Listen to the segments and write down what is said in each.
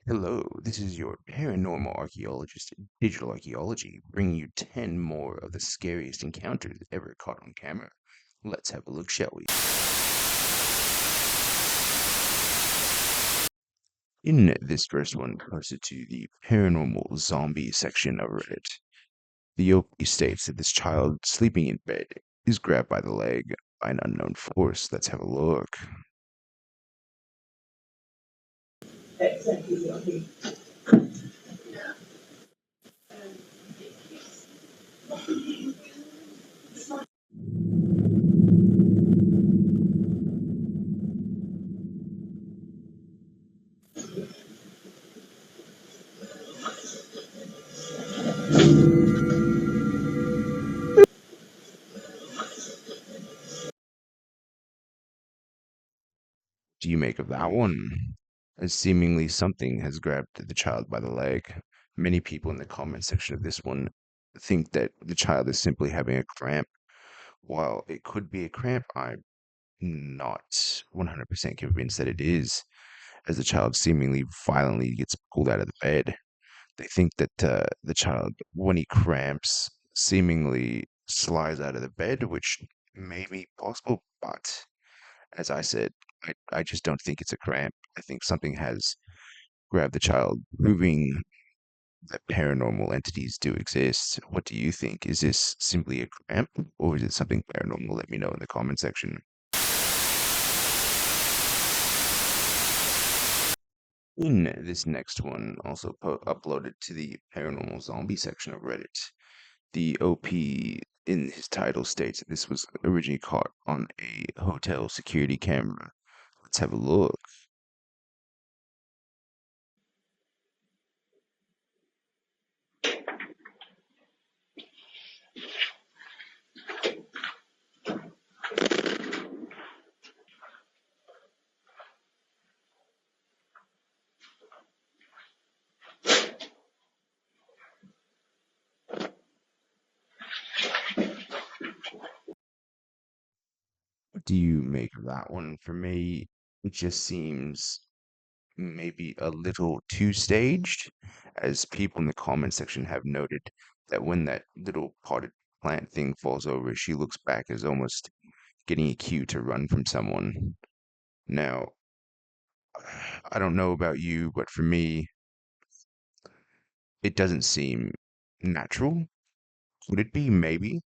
Hello, this is your paranormal archaeologist, Digital Archaeology, bringing you 10 more of the scariest encounters ever caught on camera. Let's have a look, shall we? In this first one, posted to the paranormal zombie section of Reddit, the OP states that this child sleeping in bed is grabbed by the leg by an unknown force. Let's have a look. Do you make of that one? As seemingly something has grabbed the child by the leg. Many people in the comment section of this one think that the child is simply having a cramp. While it could be a cramp, I'm not 100% convinced that it is, as the child seemingly violently gets pulled out of the bed. They think that the child, when he cramps, seemingly slides out of the bed, which may be possible, but as I said, I just don't think it's a cramp. I think something has grabbed the child, proving that paranormal entities do exist. What do you think? Is this simply a cramp, or is it something paranormal? Let me know in the comment section. In this next one, also uploaded to the paranormal zombie section of Reddit, the OP in his title states that this was originally caught on a hotel security camera. Let's have a look. What do you make of that one? For me, it just seems maybe a little too staged, as people in the comment section have noted that when that little potted plant thing falls over, she looks back as almost getting a cue to run from someone. Now, I don't know about you, but for me, it doesn't seem natural. Could it be? Maybe.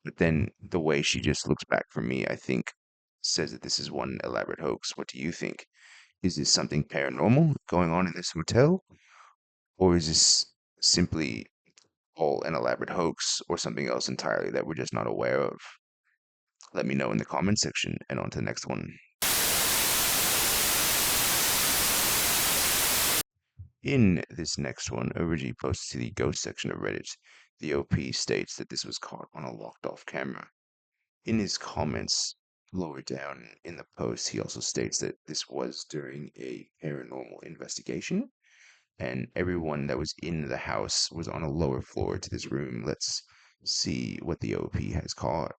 But then the way she just looks back from me, I think, says that this is one elaborate hoax. What do you think? Is this something paranormal going on in this hotel? Or is this simply all an elaborate hoax or something else entirely that we're just not aware of? Let me know in the comment section and on to the next one. In this next one, originally posted to the ghost section of Reddit, the OP states that this was caught on a locked off camera. In his comments lower down in the post, he also states that this was during a paranormal investigation and everyone that was in the house was on a lower floor to this room. Let's see what the OP has caught.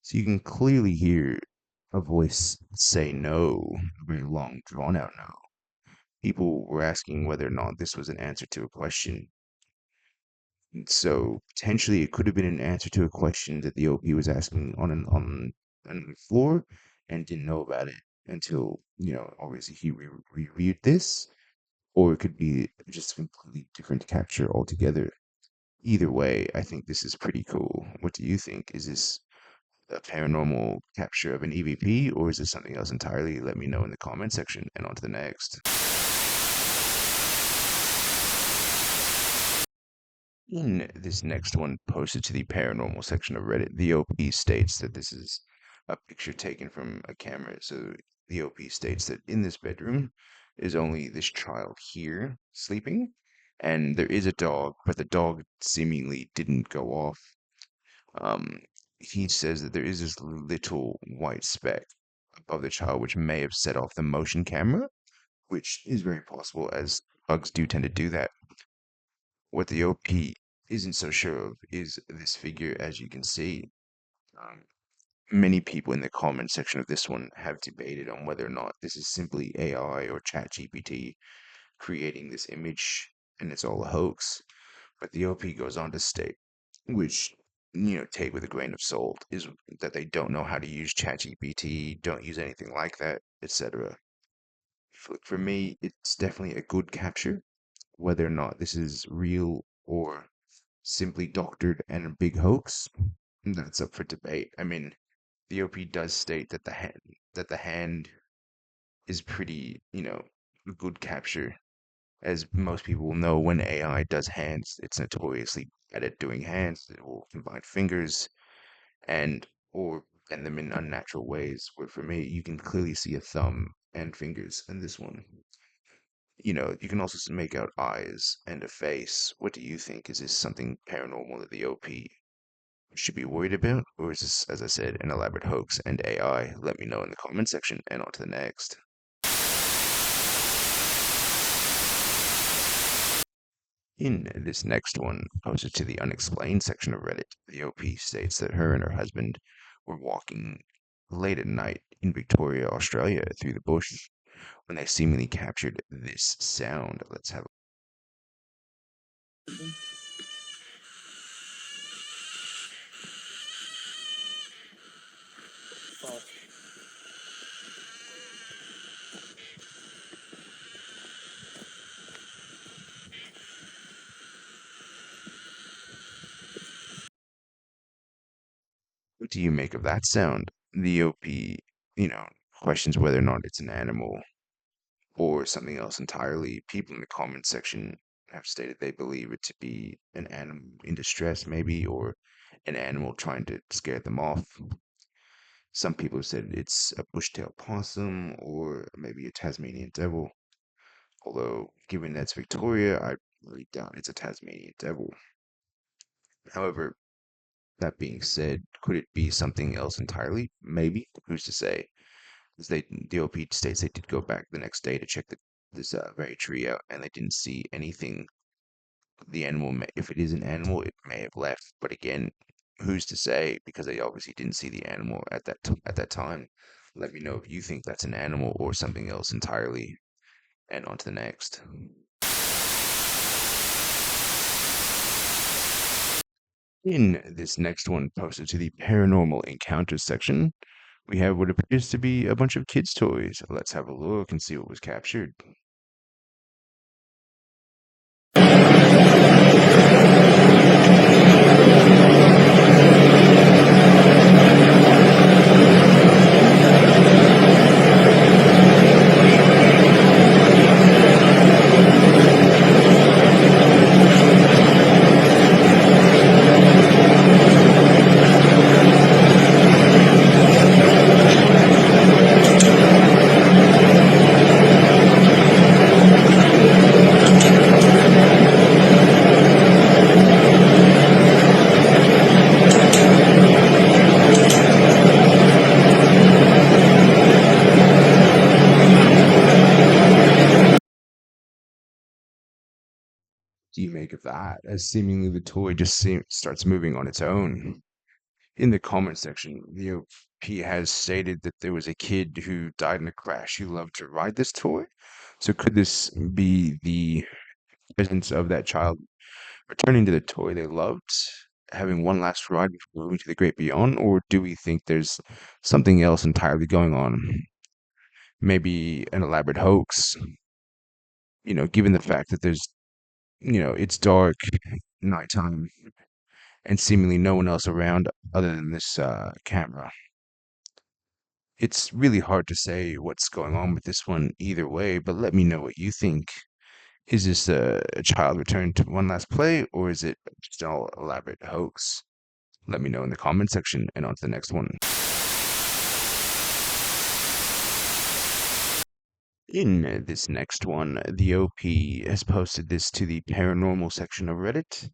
So you can clearly hear a voice say no, a very long, drawn out no. People were asking whether or not this was an answer to a question. So potentially it could have been an answer to a question that the OP was asking on the floor and didn't know about it until, obviously he reviewed this, or it could be just a completely different capture altogether. Either way, I think this is pretty cool. What do you think? Is this a paranormal capture of an EVP, or is this something else entirely? Let me know in the comment section, and on to the next. In this next one, posted to the paranormal section of Reddit, the OP states that this is a picture taken from a camera. So the OP states that in this bedroom is only this child here sleeping, and there is a dog, but the dog seemingly didn't go off. Um, he says that there is this little white speck above the child, which may have set off the motion camera, which is very possible as bugs do tend to do that. What the OP isn't so sure of is this figure, as you can see. Um, Many people in the comment section of this one have debated on whether or not this is simply AI or ChatGPT creating this image and it's all a hoax. But the OP goes on to state, which take with a grain of salt, is that they don't know how to use ChatGPT, don't use anything like that, etc. For me, it's definitely a good capture. Whether or not this is real or simply doctored and a big hoax, that's up for debate. I mean, the OP does state that the hand is pretty, a good capture. As most people will know, when AI does hands, it's notoriously bad at doing hands. It will combine fingers and or bend them in unnatural ways. Where for me, you can clearly see a thumb and fingers in this one. You can also make out eyes and a face. What do you think? Is this something paranormal that the OP should be worried about? Or is this, as I said, an elaborate hoax and AI? Let me know in the comment section and on to the next. In this next one, posted to the unexplained section of Reddit, the OP states that her and her husband were walking late at night in Victoria, Australia, through the bush when they seemingly captured this sound. Let's have. What do you make of that sound? The OP, questions whether or not it's an animal or something else entirely. People in the comment section have stated they believe it to be an animal in distress, maybe, or an animal trying to scare them off. Some people have said it's a bush-tailed possum or maybe a Tasmanian devil. Although, given that's Victoria, I really doubt it's a Tasmanian devil. However, that being said, could it be something else entirely? Maybe. Who's to say? As the OP states they did go back the next day to check this very tree out, and they didn't see anything. The animal, if it is an animal, it may have left. But again, who's to say? Because they obviously didn't see the animal at that time. Let me know if you think that's an animal or something else entirely. And on to the next. In this next one, posted to the paranormal encounters section, we have what appears to be a bunch of kids' toys. Let's have a look and see what was captured. Do you make of that? As seemingly the toy just starts moving on its own. In the comment section, the OP has stated that there was a kid who died in a crash who loved to ride this toy. So could this be the presence of that child returning to the toy they loved, having one last ride before moving to the great beyond, or do we think there's something else entirely going on? Maybe an elaborate hoax, given the fact that it's dark, nighttime, and seemingly no one else around other than this camera. It's really hard to say what's going on with this one either way, but let me know what you think. Is this a child returning to one last play, or is it just an all elaborate hoax? Let me know in the comment section, and on to the next one. In this next one, the OP has posted this to the paranormal section of Reddit,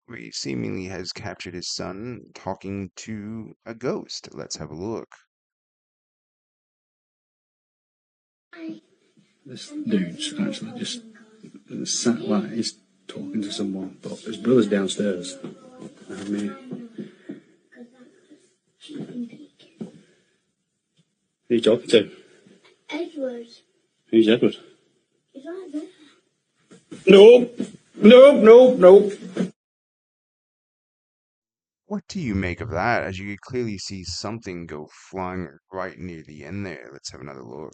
where he seemingly has captured his son talking to a ghost. Let's have a look. This dude's actually just sat like he's talking to someone, but his brother's downstairs. I mean, who are you talking to? Edward. Who's Edward? He's right there. Nope. Nope, nope, nope. What do you make of that? As you could clearly see something go flying right near the end there. Let's have another look.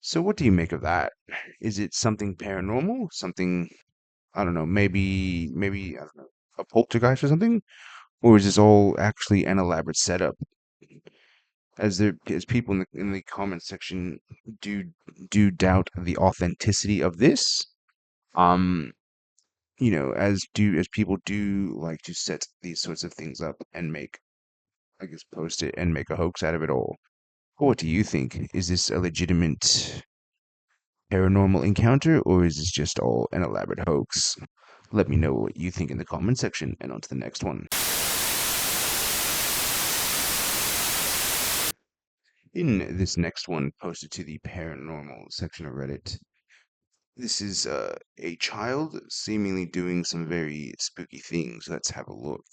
So what do you make of that? Is it something paranormal? Something, I don't know, maybe, I don't know, a poltergeist or something? Or is this all actually an elaborate setup? As people in the comment section do doubt the authenticity of this, um, as people do like to set these sorts of things up and make, I guess, post it and make a hoax out of it all. What do you think? Is this a legitimate paranormal encounter, or is this just all an elaborate hoax? Let me know what you think in the comment section, and on to the next one. In this next one, posted to the paranormal section of Reddit, this is a child seemingly doing some very spooky things. Let's have a look.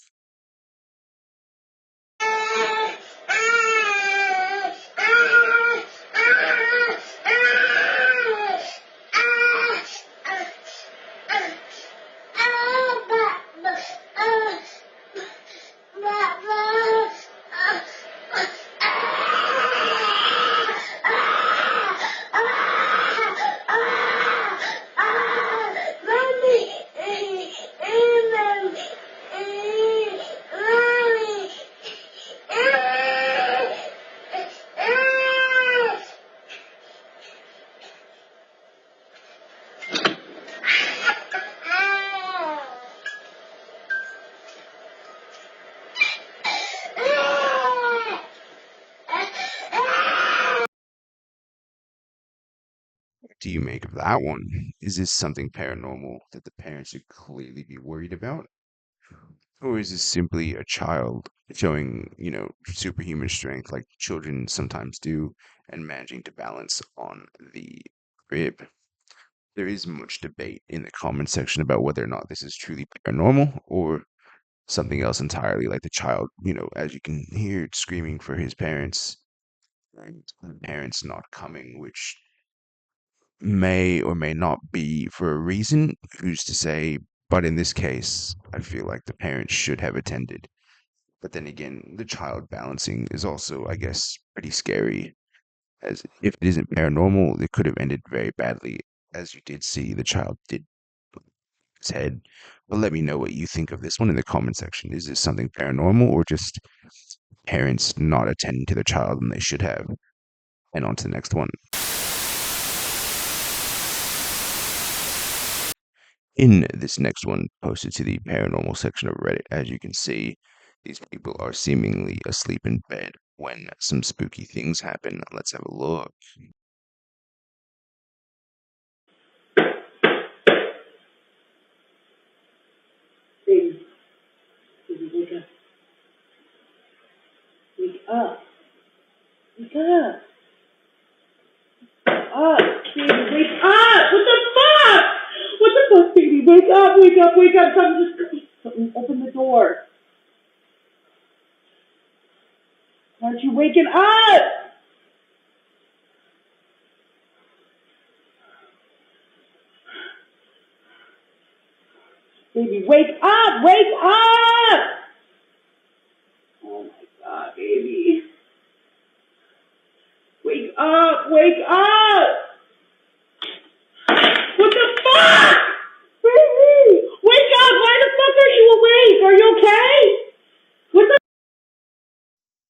Do you make of that one? Is this something paranormal that the parents should clearly be worried about? Or is this simply a child showing, superhuman strength like children sometimes do and managing to balance on the crib? There is much debate in the comment section about whether or not this is truly paranormal or something else entirely, like the child, as you can hear, screaming for his parents and the parents not coming, which may or may not be for a reason. Who's to say? But in this case, I feel like the parents should have attended. But then again, the child balancing is also, I guess, pretty scary. As if it isn't paranormal, it could have ended very badly. As you did see, the child did his head. But let me know what you think of this one in the comment section. Is this something paranormal or just parents not attending to their child when they should have? And on to the next one. In this next one, posted to the paranormal section of Reddit, as you can see, these people are seemingly asleep in bed when some spooky things happen. Let's have a look. Baby, baby, wake up. Wake up. Wake up. Up, baby, wake up. What the fuck? What the fuck, baby? Wake up, wake up, wake up. Something, open the door. Aren't you waking up? Baby, wake up, wake up. Oh my God, baby. Wake up, wake up. What the fuck? Baby, wake up. Why the fuck are you awake? Are you okay? What the?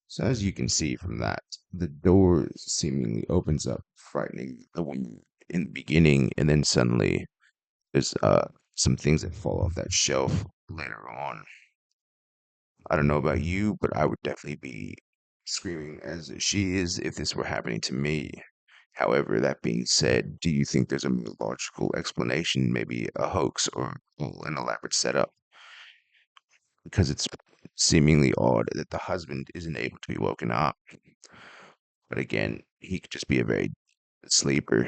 So as you can see from that, the door seemingly opens up, frightening the woman in the beginning, and then suddenly there's some things that fall off that shelf later on. I don't know about you, but I would definitely be screaming as she is if this were happening to me. However, that being said, do you think there's a more logical explanation, maybe a hoax or an elaborate setup? because it's seemingly odd that the husband isn't able to be woken up. But again, he could just be a very sleeper.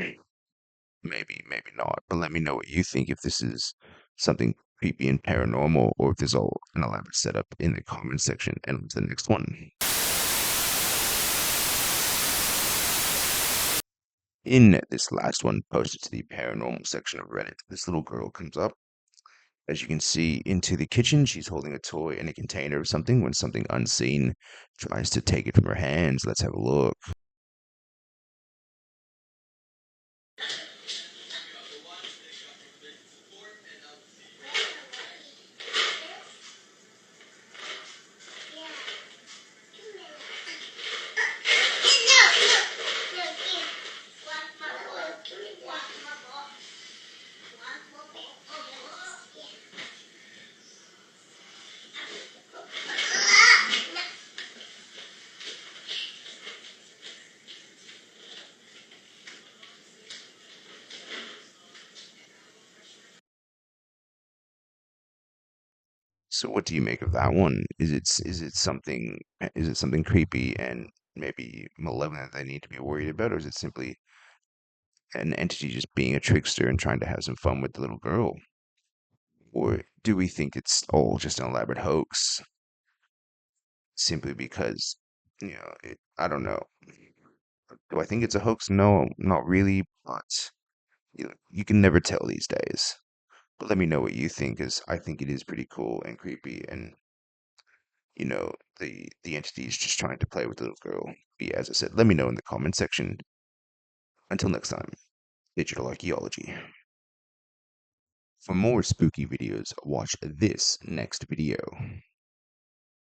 Maybe, maybe not. But let me know what you think if this is something creepy and paranormal or if there's all an elaborate setup in the comment section. And on to the next one. In this last one posted to the paranormal section of Reddit, this little girl comes up, as you can see, into the kitchen. She's holding a toy in a container of something when something unseen tries to take it from her hands. Let's have a look. So what do you make of that one? Is it something creepy and maybe malevolent that they need to be worried about, or is it simply an entity just being a trickster and trying to have some fun with the little girl? Or do we think it's all just an elaborate hoax simply because, I don't know. Do I think it's a hoax? No, not really, but you can never tell these days. But let me know what you think, as I think it is pretty cool and creepy, and the entity is just trying to play with the little girl. But yeah, as I said, let me know in the comment section. Until next time, digital archaeology. For more spooky videos, watch this next video.